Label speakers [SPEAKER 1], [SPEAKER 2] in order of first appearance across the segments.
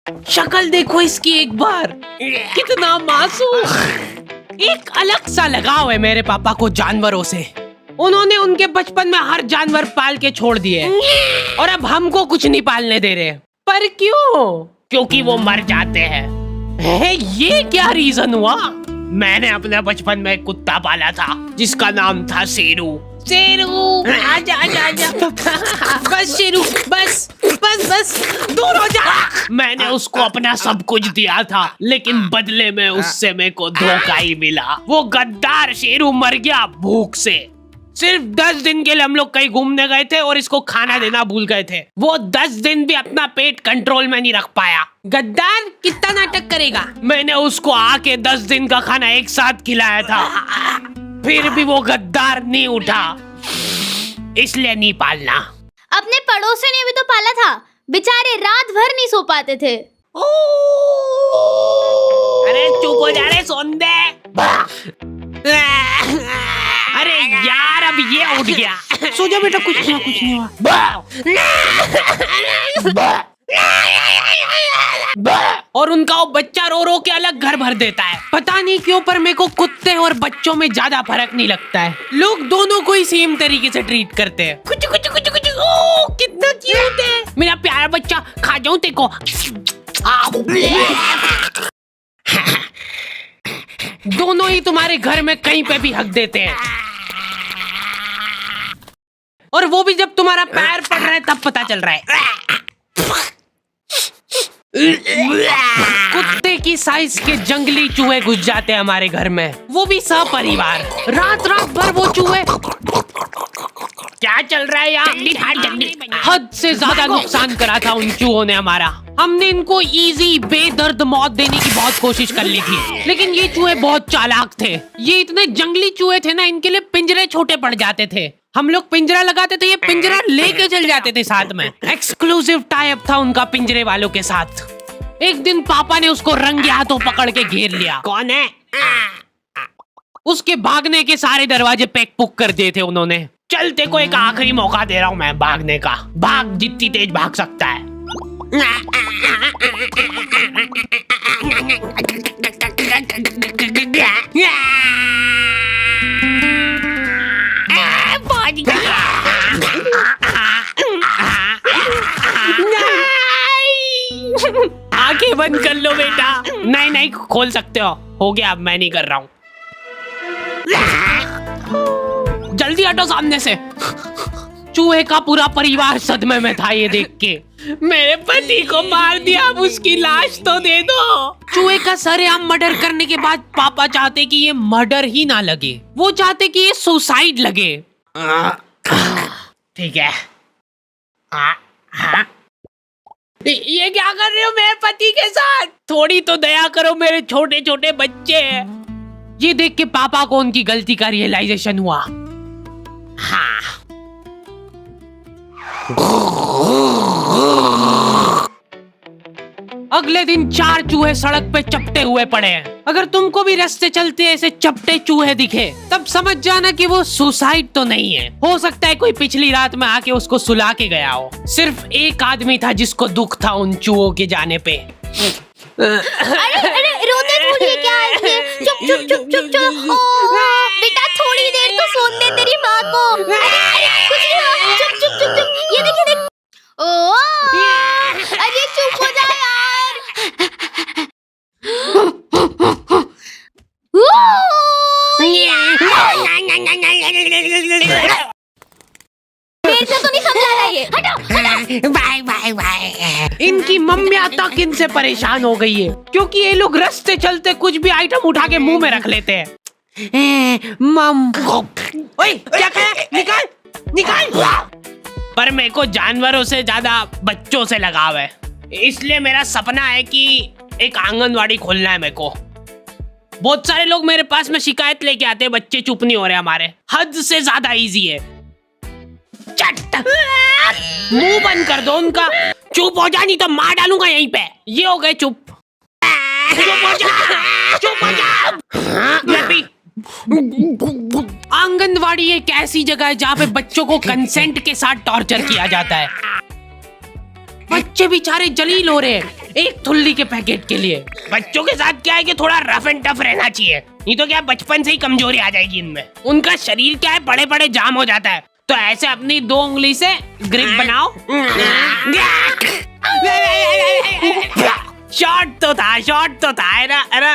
[SPEAKER 1] शक्ल देखो इसकी एक बार, कितना मासूम। एक अलग सा लगाव है मेरे पापा को जानवरों से। उन्होंने उनके बचपन में हर जानवर पाल के छोड़ दिए और अब हमको कुछ नहीं पालने दे रहे। पर क्यों? क्योंकि वो मर जाते हैं। ये क्या रीजन हुआ? मैंने अपने बचपन में एक कुत्ता पाला था जिसका नाम था शेरू। शेरू आजा आजा आजा। बस शेरू, बस बस बस दूर हो जा। मैंने उसको अपना सब कुछ दिया था, लेकिन बदले में उससे मेरे को धोखा ही मिला। वो गद्दार शेरू मर गया भूख से। सिर्फ 10 दिन के लिए हम लोग कहीं घूमने गए थे और इसको खाना देना भूल गए थे। वो 10 दिन भी अपना पेट कंट्रोल में नहीं रख पाया। गद्दार कितना नाटक करेगा। मैंने उसको आके 10 दिन का खाना एक साथ खिलाया था, फिर भी वो गद्दार नहीं उठा। इसलिए नहीं पालना।
[SPEAKER 2] अपने पड़ोसी ने भी तो पाला था, बेचारे रात भर नहीं सो पाते थे।
[SPEAKER 1] अरे चुप हो जा रे सोंदे। अरे यार अब ये उठ गया। सो जा बेटा, कुछ नहीं हुआ। और उनका वो बच्चा रो रो के अलग घर भर देता है। पता नहीं क्यों, पर मेरे को कुत्ते और बच्चों में ज्यादा फर्क नहीं लगता है। लोग दोनों को ही सेम तरीके से ट्रीट करते हैं। कुछ कुछ कुछ कुछ। ओ कितना क्यूट है मेरा प्यारा बच्चा। खा जाऊं तेको। दोनों ही तुम्हारे घर में कहीं पे भी हक देते हैं, और वो भी जब तुम्हारा पैर पड़ रहा है तब पता चल रहा है। कुत्ते की साइज के जंगली चूहे घुस जाते हैं हमारे घर में, वो भी सपरिवार। रात रात भर वो चूहे। क्या चल रहा है यहाँ? हद से ज्यादा नुकसान करा था उन चूहों ने हमारा। हमने इनको इजी बेदर्द मौत देने की बहुत कोशिश कर ली थी, लेकिन ये चूहे बहुत चालाक थे। ये इतने जंगली चूहे थे ना, इनके लिए पिंजरे छोटे पड़ जाते थे। हम लोग पिंजरा लगाते थे, ये पिंजरा लेके चल जाते थे साथ में। एक्सक्लूसिव टाई अप था उनका पिंजरे वालों के साथ। एक दिन पापा ने उसको रंगे हाथों पकड़ के घेर लिया। कौन है? उसके भागने के सारे दरवाजे पैक पुक कर दिए थे उन्होंने। चलते को एक आखिरी मौका दे रहा हूँ मैं भागने का। भाग, जितनी तेज भाग सकता है। आंखें बंद कर लो बेटा। नहीं नहीं खोल सकते हो गया। अब मैं नहीं कर रहा हूँ। जल्दी हटो सामने से। चूहे का पूरा परिवार सदमे में था ये देख के। मेरे पति को मार दिया, अब उसकी लाश तो दे दो। चूहे का सरेआम मर्डर करने के बाद पापा चाहते कि ये मर्डर ही ना लगे, वो चाहते कि ये सुसाइड लगे। ठीक है। ये क्या कर रहे हो मेरे पति के साथ? थोड़ी तो दया करो, मेरे छोटे छोटे बच्चे हैं। ये देख के पापा को उनकी गलती का रियलाइजेशन हुआ। हाँ। अगले दिन 4 चूहे सड़क पे चपटे हुए पड़े हैं। अगर तुमको भी रास्ते चलते ऐसे चपटे चूहे दिखे, तब समझ जाना कि वो सुसाइड तो नहीं है। हो सकता है कोई पिछली रात में आके उसको सुला के गया हो। सिर्फ एक आदमी था जिसको दुख था उन चूहों के जाने पे।
[SPEAKER 2] अरे रोते थोड़ी क्या है? चुप चुप चुप चुप चुप। बेटा थोड़ी देर तो सोने दे तेरी माँ को। कुछ नहीं हुआ। चुप चुप चुप चुप। ये देख। अरे चुप हो जा यार। मेरे से तो नहीं समझा रहा ये। हटो।
[SPEAKER 1] Bye bye bye. इनकी मम्मियाँ तक इनसे परेशान हो गई है, क्योंकि ये लोग रास्ते चलते कुछ भी आइटम उठा के मुंह में रख लेते हैं। मम। ओए क्या कहा? निकाल निकाल। पर मेरे को जानवरों से ज्यादा बच्चों से लगाव है, इसलिए मेरा सपना है कि एक आंगनवाड़ी खोलना है मेरे को। बहुत सारे लोग मेरे पास में शिकायत लेके आते हैं, बच्चे चुप नहीं हो रहे हमारे। हद से ज्यादा इजी है। चट मुंह बंद कर दो उनका। चुप हो जा, नहीं तो मार डालूंगा यहीं पे। ये हो गए चुप। चुप हो जा, चुप हो जा। आंगनवाड़ी एक ऐसी जगह है जहाँ पे बच्चों को कंसेंट के साथ टॉर्चर किया जाता है। बच्चे बेचारे जलील हो रहे हैं। एक थुल्ली के पैकेट के लिए। बच्चों के साथ क्या है कि थोड़ा रफ एंड टफ रहना चाहिए, नहीं तो क्या बचपन से ही कमजोरी आ जाएगी इनमें। उनका शरीर क्या है बड़े बड़े जाम हो जाता है, तो ऐसे अपनी 2 उंगली से ग्रिप बनाओ। शॉट तो था अरे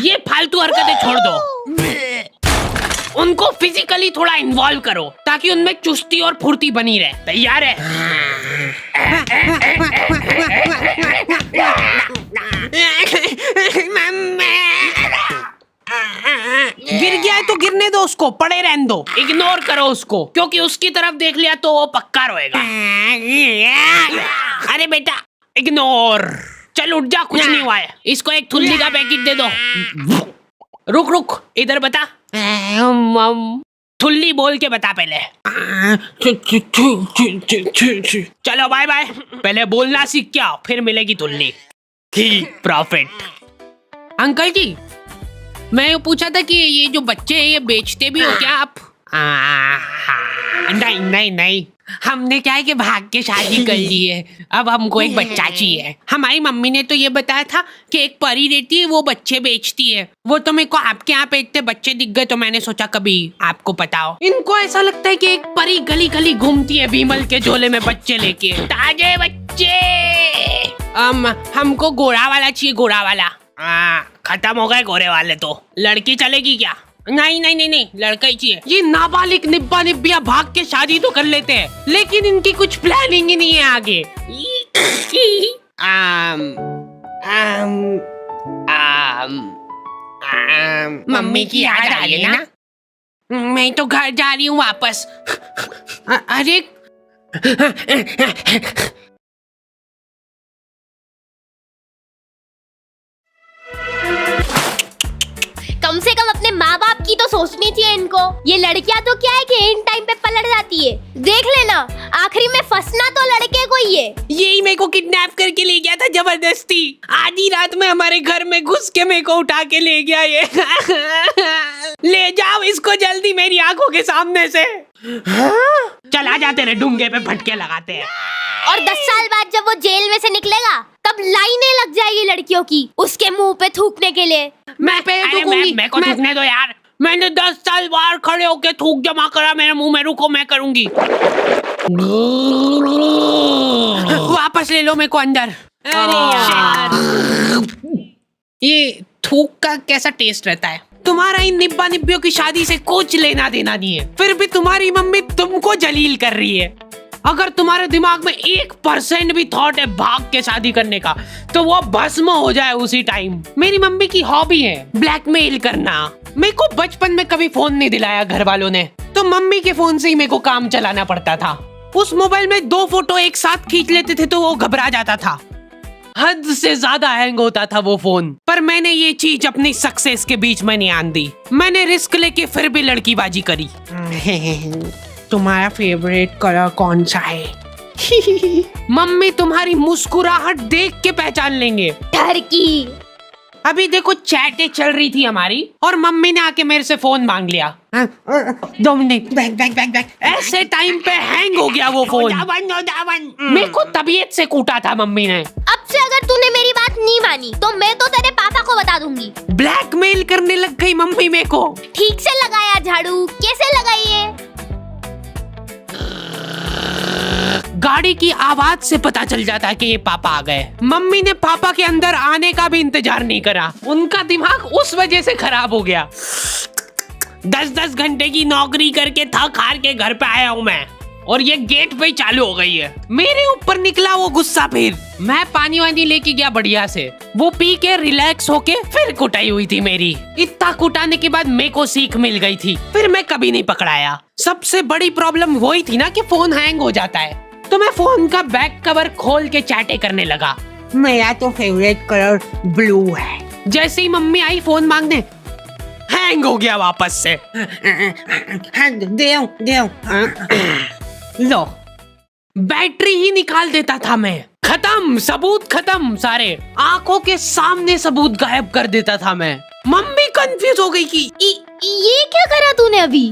[SPEAKER 1] ये फालतू हरकतें छोड़ दो, उनको फिजिकली थोड़ा इन्वॉल्व करो ताकि उनमें चुस्ती और फुर्ती बनी रहे। तैयार है? गिर गया है तो गिरने दो उसको, पड़े रहने दो, इग्नोर करो उसको, क्योंकि उसकी तरफ देख लिया तो वो पक्का रोएगा। अरे बेटा इग्नोर, चल उठ जा, कुछ नहीं हुआ है। इसको एक थुल्ली का पैकेट दे दो। रुक इधर बता, थुल्ली बोल के बता पहले। चलो बाय बाय, पहले बोलना सीख के आओ, फिर मिलेगी थुल्ली। प्रॉफिट। अंकल जी, मैं ये पूछा था कि ये जो बच्चे हैं ये बेचते भी हो क्या आप? नहीं, हमने क्या है कि भाग के शादी कर ली है, अब हमको एक बच्चा चाहिए। हमारी मम्मी ने तो ये बताया था कि एक परी रहती है वो बच्चे बेचती है। वो तो मेरे को आपके यहाँ पे इतने बच्चे दिख गए तो मैंने सोचा कभी आपको पता हो। इनको ऐसा लगता है कि एक परी गली गली घूमती है बीमल के झोले में बच्चे लेके, ताजे बच्चे। हमको गोरा वाला चाहिए, गोरा वाला। खत्म हो गए गोरे वाले तो। लड़की चलेगी क्या? नहीं, लड़का ही चाहिए। ये नाबालिग निब्बा निब्बिया भाग के शादी तो कर लेते हैं, लेकिन इनकी कुछ प्लानिंग ही नहीं है आगे। मम्मी की याद आ रही है ना? मैं तो घर जा रही हूँ वापस। अरे
[SPEAKER 2] कम से कम अपने माँ बाप की तो सोचनी चाहिए इनको। ये लड़कियां तो क्या है कि इन टाइम पे पलट जाती है। देख लेना, आखिरी में फंसना तो लड़के को ही है।
[SPEAKER 1] यही मेरे को किडनैप करके ले गया था जबरदस्ती। आधी रात में हमारे घर में घुस के मेरे को उठा के ले गया ये। ले जाओ इसको जल्दी मेरी आंखों के सामने से। चला जाते रहे, डूंगे पे फटके लगाते हैं।
[SPEAKER 2] और 10 साल बाद जब वो जेल में से निकलेगा तब लाइनें लग जाएगी लड़कियों की उसके मुंह पे थूकने के लिए।
[SPEAKER 1] मैं को थूकने दो यार, मैंने 10 साल बाहर खड़े होके थूक जमा करा मेरे मुंह में, रुको मैं करूंगी। वापस ले लो मेरे को अंदर। अरे यार, ये थूक का कैसा टेस्ट रहता है? तुम्हारा इन निब्बा निब्बियों की शादी से कुछ लेना देना नहीं है, फिर भी तुम्हारी मम्मी तुमको जलील कर रही है। अगर तुम्हारे दिमाग में 1% भी थॉट है भाग के शादी करने का, तो वो भस्म हो जाए उसी टाइम। मेरी मम्मी की हॉबी है ब्लैकमेल करना। मेरे को बचपन में कभी फोन नहीं दिलाया घर वालों ने, तो मम्मी के फोन से ही मेरे को काम चलाना पड़ता था। उस मोबाइल में 2 फोटो एक साथ खींच लेते थे तो वो घबरा जाता था। हद से ज्यादा हैंग होता था वो फोन। पर मैंने ये चीज अपनी सक्सेस के बीच में नहीं आन दी। मैंने रिस्क लेके फिर भी लड़कीबाजी करी। तुम्हारा फेवरेट कलर कौन सा है? मम्मी तुम्हारी मुस्कुराहट देख के पहचान लेंगे।
[SPEAKER 2] टर्की।
[SPEAKER 1] अभी देखो चैटें चल रही थी हमारी और मम्मी ने आके मेरे से फोन मांग लिया। 2 मिनट, बैक। ऐसे टाइम पे हैंग हो गया वो फोन। मेरे को तबीयत से कूटा था मम्मी ने।
[SPEAKER 2] अब से अगर तूने मेरी बात नहीं मानी तो मैं तो तेरे पापा को बता दूंगी।
[SPEAKER 1] ब्लैकमेल करने लग गई मम्मी मेरे को।
[SPEAKER 2] ठीक से लगाया झाड़ू, कैसे लगाई है?
[SPEAKER 1] गाड़ी की आवाज से पता चल जाता है कि ये पापा आ गए। मम्मी ने पापा के अंदर आने का भी इंतजार नहीं करा। उनका दिमाग उस वजह से खराब हो गया। 10-10 घंटे की नौकरी करके थक हार के घर पे आया हूँ मैं, और ये गेट पे ही चालू हो गई है। मेरे ऊपर निकला वो गुस्सा। फिर मैं पानी वानी लेके गया बढ़िया से, वो पी के रिलैक्स होके फिर कुटाई हुई थी मेरी। इतना कुटाने के बाद मेरे को सीख मिल गई थी, फिर मैं कभी नहीं पकड़ाया। सबसे बड़ी प्रॉब्लम वही थी ना कि फोन हैंग हो जाता है, तो मैं फोन का बैक कवर खोल के चैटे करने लगा। मेरा तो फेवरेट कलर ब्लू है। जैसे ही मम्मी आई फोन मांगने, हैंग हो गया वापस से। दे लो, बैटरी ही निकाल देता था मैं। खत्म, सबूत खत्म सारे। आंखों के सामने सबूत गायब कर देता था मैं। मम्मी कंफ्यूज हो गई कि
[SPEAKER 2] ये क्या करा तूने अभी?